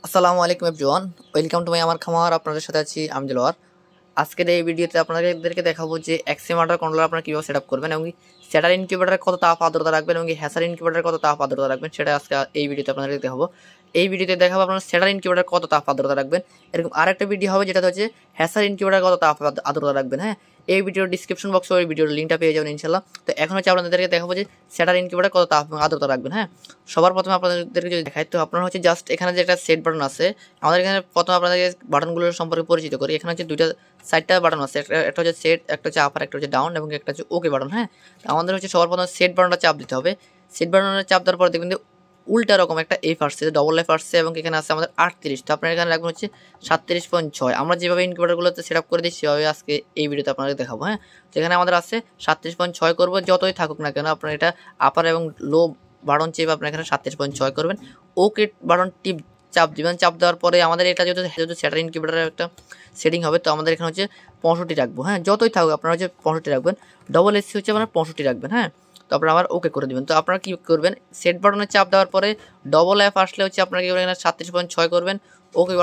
আসসালামু আলাইকুম everyone, welcome to my আমার খামার। আপনাদের সাথে আছি আমি দিলওয়ার। আজকের এই ভিডিওতে আপনাদেরকে দেখাবো যে এক্সএম ওয়াটার কন্ট্রোলার আপনারা কীভাবে সেট আপ করবেন এবং স্যাটার ইনকিউবেটারে কত তাপ আর্দ্রতা রাখবেন এবং হ্যাসার ইনকিউবেটারে কত তাপ আর্দ্রতা রাখবেন সেটা আজকে এই ভিডিওতে আপনাদেরকে দেখাবো। এই ভিডিওতে দেখাবো আপনারা স্যাটার ইনকিউবেটার কত তাপ আর্দ্রতা রাখবেন। এরকম আরেকটা ভিডিও হবে যেটা হচ্ছে হ্যাসার ইনকিউবেটার কত তাপ আর্দ্রতা রাখবেন। হ্যাঁ, এই ভিডিওর ডিসক্রিপশন বক্সে ওই ভিডিওর লিঙ্কটা পেয়ে যাবেন ইনশাল্লাহ। তো এখন হচ্ছে আপনাদেরকে দেখাবো যে স্যাটার ইনকিউবেটার কত তাপ আর্দ্রতা রাখবেন। হ্যাঁ, সবার প্রথমে আপনাদেরকে যদি দেখাই তো আপনারা হচ্ছে জাস্ট এখানে যে একটা সেট বাটন আছে, আমাদের এখানে প্রথমে আপনাদেরকে বাটনগুলোর সম্পর্কে পরিচিত করি। এখানে হচ্ছে দুইটা সাইডটা বাটন আছে, একটা হচ্ছে সেট, একটা হচ্ছে আপার, একটা হচ্ছে ডাউন এবং একটা হচ্ছে ওকে বাটন। হ্যাঁ, আমাদের হচ্ছে সবার প্রথমে সেট বাটনটা চাপ দিতে হবে। সেট বাটনের চাপ দেওয়ার পর দেখবেন যে উল্টা রকম একটা এফ আসছে, ডবল এফ আসছে এবং এখানে আছে আমাদের 38। তো আপনার এখানে রাখবেন হচ্ছে 37.6। আমরা যেভাবে ইনকিউবেটারগুলোতে সেট আপ করে দিই সেভাবে আজকে এই ভিডিওতে আপনাদের দেখাবো। হ্যাঁ, তো এখানে আমাদের আছে 37.6 করবো, যতই থাকুক না কেন আপনার এটা আপার এবং লো বাটন চেপে আপনার এখানে 37.6 করবেন। ওকে বাটন টিপ চাপ দিবেন। চাপ দেওয়ার পরে আমাদের এটা যেহেতু স্যাটার ইনকিউবেটারের একটা সেটিং হবে, তো আমাদের এখানে হচ্ছে 65 রাখবো। হ্যাঁ, যতই থাকুক আপনারা হচ্ছে 65 রাখবেন। ডবল এসি হচ্ছে আপনারা 65 রাখবেন। হ্যাঁ, তো আপনারা আবার ওকে করে দেবেন। তো আপনারা কী করবেন, সেট বাটনে চাপ দেওয়ার পরে ডবল এফ আসলে হচ্ছে আপনারা কি করবেন, এখানে 37.6 করবেন। ওকে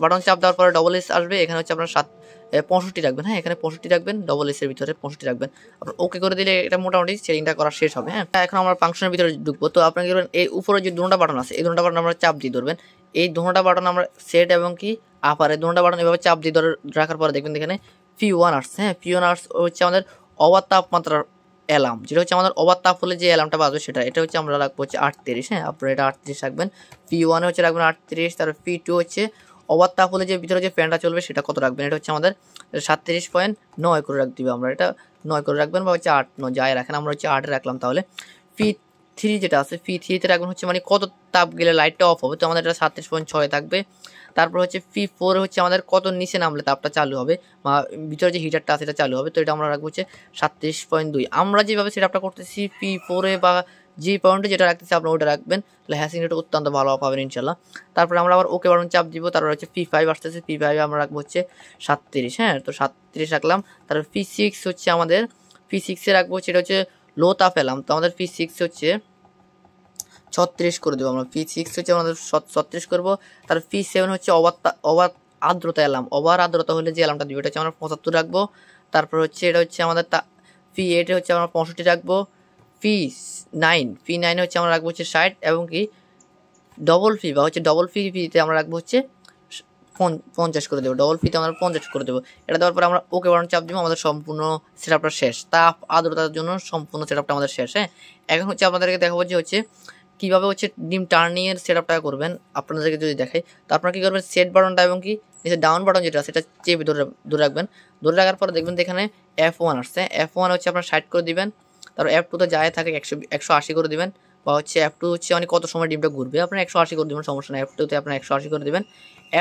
বাটন চাপ দেওয়ার পরে ডবল এস আসবে, এখানে হচ্ছে আপনার 65 রাখবেন। হ্যাঁ, এখানে 65 রাখবেন, ডবল এসের ভিতরে 65 রাখবেন। আপনার ওকে করে দিলে এটা মোটামুটি সেটিংটা করা শেষ হবে। হ্যাঁ, এখন আমরা ফাংশনের ভিতরে ঢুকবো। তো আপনারা কি করবেন, এই উপরে যে দুটো বাটন আছে, এই দুটো বাটন আমরা চাপ দিয়ে ধরবেন। এই দুটো বাটন আমরা সেট এবং কি আপার, এই দুটো বাটন এভাবে চাপ দিয়ে ধরে রাখার পরে দেখবেন এখানে P1 আসছে। হ্যাঁ, P1 হচ্ছে আমাদের ওভার তাপমাত্রার অ্যালার্ম, যেটা হচ্ছে আমাদের ওভার তাপ হলে যে অ্যালার্মটা বাজবে সেটা। এটা হচ্ছে আমরা রাখবো হচ্ছে 38। হ্যাঁ, আপনারা এটা 38 রাখবেন। P1 হচ্ছে রাখবেন 38, তারপর P2 হচ্ছে ওভার তাপ হলে যে ভিতরে যে ফ্যানটা চলবে সেটা কত রাখবেন, এটা হচ্ছে আমাদের 37.9 করে রাখতে হবে। আমরা এটা 9 করে রাখবেন বা হচ্ছে 8, 9 যাই রাখেন, আমরা হচ্ছে 8 রাখলাম। তাহলে P3 যেটা আছে, P3-তে রাখবেন হচ্ছে মানে কত তাপ গেলে লাইটটা অফ হবে, তো আমাদের এটা 37.6 থাকবে। তারপর হচ্ছে P4 হচ্ছে আমাদের কত নিচে নামলে তাপটা চালু হবে বা ভিতরে যে হিটারটা আছে এটা চালু হবে, তো এটা আমরা রাখবো হচ্ছে 37.2। আমরা যেভাবে সেটআপটা করতেছি P4-এ বা যে পয়েন্টে যেটা রাখতেছি আপনারা ওটা রাখবেন, তাহলে হ্যাসিংটা অত্যন্ত ভালো পাবেন ইনশাল্লাহ। তারপরে আমরা আবার ওকে বাটন চাপ দিব। তারপর হচ্ছে P5 আসতেছে, P5 আমরা রাখবো হচ্ছে 37। হ্যাঁ, তো 37 রাখলাম। তারপর P6 হচ্ছে আমাদের, P6-এ রাখবো সেটা হচ্ছে লো তাপ এলাম, তো আমাদের P6 হচ্ছে 36 করে দেবো। আমরা P6 হচ্ছে আমাদের 36 করবো। তার P7 হচ্ছে ওভার আর্দ্রতা এলাম, ওভার আর্দ্রতা হলে যে এলামটা দিব এটা হচ্ছে আমরা 75 রাখবো। তারপর হচ্ছে এটা হচ্ছে আমাদের P8 হচ্ছে আমরা 65 রাখবো। P9 হচ্ছে আমরা রাখবো হচ্ছে 60 এবং কি ডবল ফি বা হচ্ছে ডবল ফিতে আমরা রাখবো হচ্ছে 50 করে দেবো। ডবল ফিতে আমরা 50 করে দেবো। এটা দেওয়ার পরে আমরা ওকে বাটন চাপ দিব, আমাদের সম্পূর্ণ সেটআপটা শেষ। তাপ আর্দ্রতার জন্য সম্পূর্ণ সেটআপটা আমাদের শেষ। হ্যাঁ, এখন হচ্ছে আপনাদেরকে দেখাবো যে হচ্ছে কীভাবে হচ্ছে ডিম টার্নিংয়ের সেটআপটা করবেন। আপনাদেরকে যদি দেখাই, তো আপনারা কী করবেন, সেট বাটনটা এবং কি নিচে ডাউন বাটন যেটা সেটা চেপে ধরে রাখবেন। ধরে রাখার পরে দেখবেন এখানে F1 আসছে। F1 হচ্ছে আপনার 60 করে দিবেন। তারপর F2-তে যায় থাকে 180 করে দিবেন, বা হচ্ছে F2 হচ্ছে মানে কত সময় ডিমটা ঘুরবে আপনার 180 করে দেবেন, সমস্যা নেই। F2-তে আপনার 180 করে দেবেন।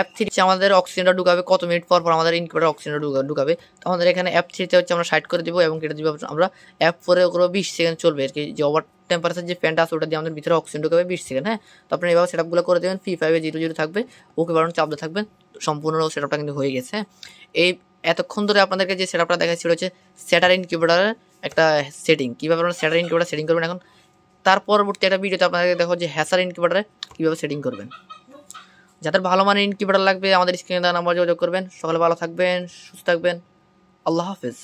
F3 হচ্ছে আমাদের অক্সিজেনটা ঢুকাবে, কত মিনিট পর আমাদের ইনকিউবেটর অক্সিজেনটা ঢুকাবে। তো আমাদের এখানে F3-তে হচ্ছে আমরা 60 করে দিব এবং কেটে দিব আমরা F4-এ ওগুলো 20 সেকেন্ড চলবে আর কি। যে ওভার টেম্পারেচার যে ফ্যানটা আছে ওটা দিয়ে আমাদের ভিতরে অক্সিজেন ঢুকাবে 20 সেকেন্ড। হ্যাঁ, তো আপনি এভাবে সেটআপগুলো করে দেবেন। P5-এ 00 থাকবে, ওকে বাটন চাপতে থাকবেন, সম্পূর্ণ সেটআপটা কিন্তু হয়ে গেছে। এই এতক্ষণ ধরে আপনাদেরকে যে সেটআপটা দেখাচ্ছি হচ্ছে স্যাটার ইনকিউবেটরের একটা সেটিং, কীভাবে আপনারা স্যাটার ইনকিউবেটর সেটিং করবেন। এখন তার পরবর্তী একটা ভিডিওতে আপনাদেরকে দেখো যে হ্যাসার ইনকিউবেটরে কীভাবে সেটিং করবেন। যাদের ভালো মানের ইনকিউবেটর লাগবে আমাদের স্ক্রিনে দেওয়া নাম্বার যোগাযোগ করবেন। সকালে ভালো থাকবেন, সুস্থ থাকবেন। আল্লাহ হাফেজ।